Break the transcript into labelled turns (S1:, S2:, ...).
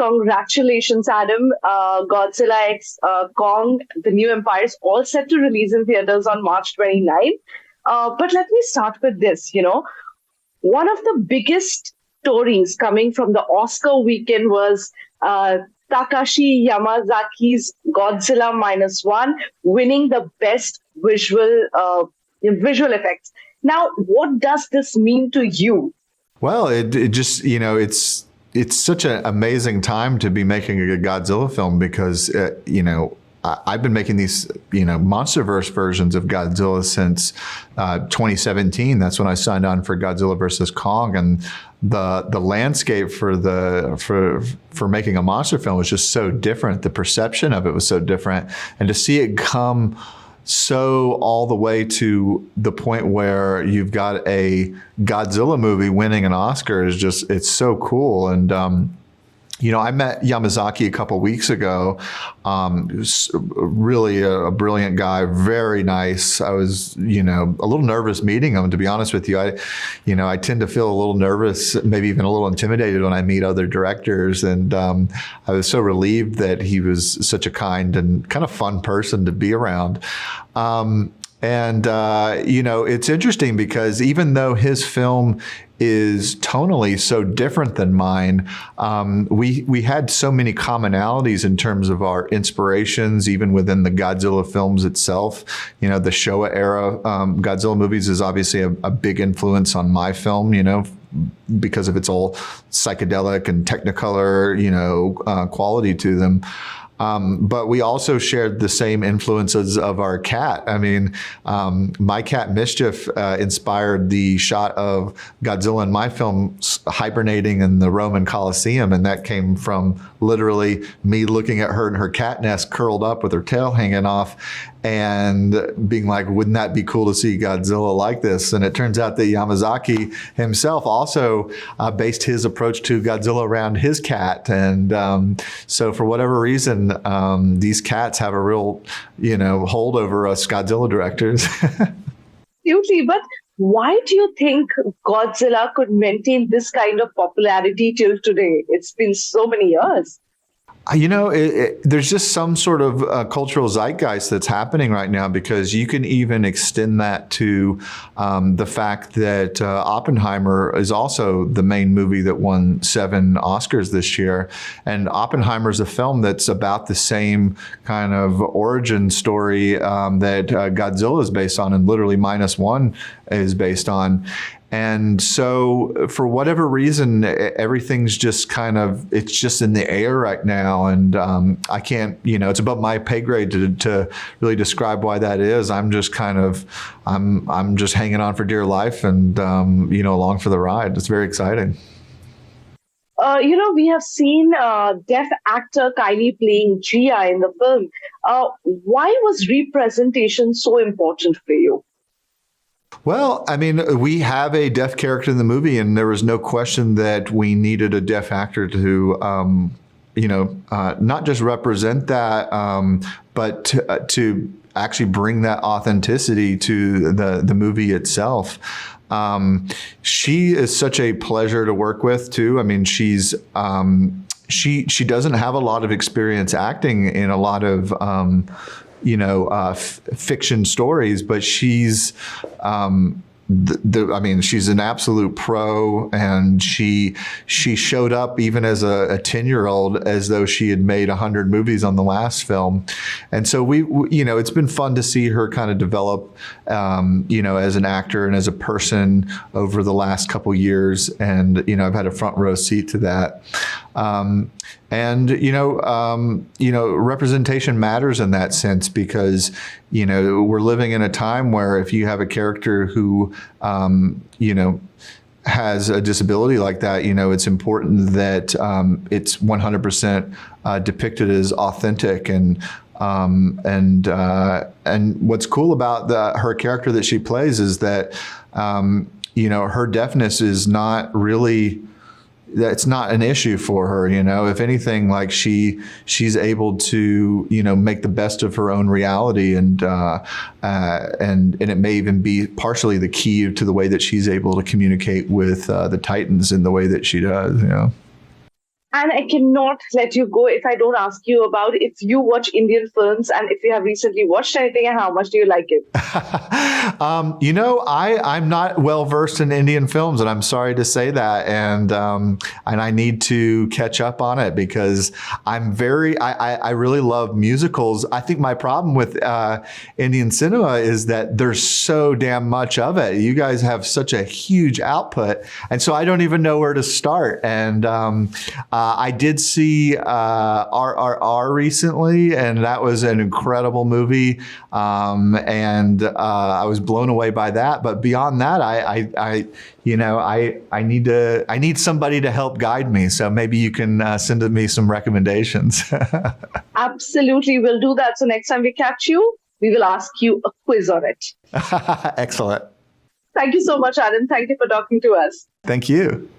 S1: Congratulations, Adam. Godzilla X Kong, The New Empire is all set to release in theaters on March 29th. But let me start with this. One of the biggest stories coming from the Oscar weekend was Takashi Yamazaki's Godzilla Minus One winning the best visual effects. Now, what does this mean to you?
S2: Well, it just, it's such an amazing time to be making a Godzilla film because, I've been making these, MonsterVerse versions of Godzilla since 2017. That's when I signed on for Godzilla versus Kong, and the landscape for making a monster film was just so different. The perception of it was so different, and to see it come so all the way to the point where you've got a Godzilla movie winning an Oscar is just, it's so cool. And I met Yamazaki a couple weeks ago. Really a brilliant guy, very nice. I was, a little nervous meeting him, to be honest with you. I tend to feel a little nervous, maybe even a little intimidated when I meet other directors. And I was so relieved that he was such a kind and kind of fun person to be around. It's interesting because even though his film is tonally so different than mine, we had so many commonalities in terms of our inspirations, even within the Godzilla films itself. The Showa era Godzilla movies is obviously a big influence on my film, because of its all psychedelic and technicolor, quality to them. But we also shared the same influences of our cat. I mean, my cat Mischief inspired the shot of Godzilla in my film hibernating in the Roman Colosseum, and that came from literally me looking at her in her cat nest curled up with her tail hanging off and being like, wouldn't that be cool to see Godzilla like this? And it turns out that Yamazaki himself also based his approach to Godzilla around his cat. And so for whatever reason, these cats have a real, hold over us Godzilla directors.
S1: Absolutely. But why do you think Godzilla could maintain this kind of popularity till today? It's been so many years.
S2: There's just some sort of cultural zeitgeist that's happening right now, because you can even extend that to the fact that Oppenheimer is also the main movie that won 7 Oscars this year. And Oppenheimer is a film that's about the same kind of origin story that Godzilla is based on, and literally Minus One is based on. And so for whatever reason, everything's just it's just in the air right now. And I can't, it's above my pay grade to really describe why that is. I'm just I'm just hanging on for dear life and, along for the ride. It's very exciting.
S1: We have seen deaf actor Kylie playing Gia in the film. Why was representation so important for you?
S2: Well, I mean, we have a deaf character in the movie, and there was no question that we needed a deaf actor to, not just represent that, but to actually bring that authenticity to the movie itself. She is such a pleasure to work with, too. I mean, she's she doesn't have a lot of experience acting in a lot of fiction stories, but she's she's an absolute pro, and she showed up even as a 10-year-old as though she had made 100 movies on the last film. And so we it's been fun to see her kind of develop, as an actor and as a person over the last couple years. And, I've had a front row seat to that. Representation matters in that sense, because, we're living in a time where if you have a character who, has a disability like that, it's important that it's 100% depicted as authentic. And what's cool about her character that she plays is that, her deafness is not really, that's not an issue for her. If anything, like she's able to, make the best of her own reality, and it may even be partially the key to the way that she's able to communicate with the Titans in the way that she does.
S1: And I cannot let you go if I don't ask you about if you watch Indian films and if you have recently watched anything and how much do you like it?
S2: I'm not well versed in Indian films, and I'm sorry to say that. And I need to catch up on it because I really love musicals. I think my problem with Indian cinema is that there's so damn much of it. You guys have such a huge output, and so I don't even know where to start. And I did see RRR recently, and that was an incredible movie. And I was blown away by that. But beyond that, I need somebody to help guide me. So maybe you can send me some recommendations.
S1: Absolutely, we'll do that. So next time we catch you, we will ask you a quiz on it.
S2: Excellent.
S1: Thank you so much, Adam. Thank you for talking to us.
S2: Thank you.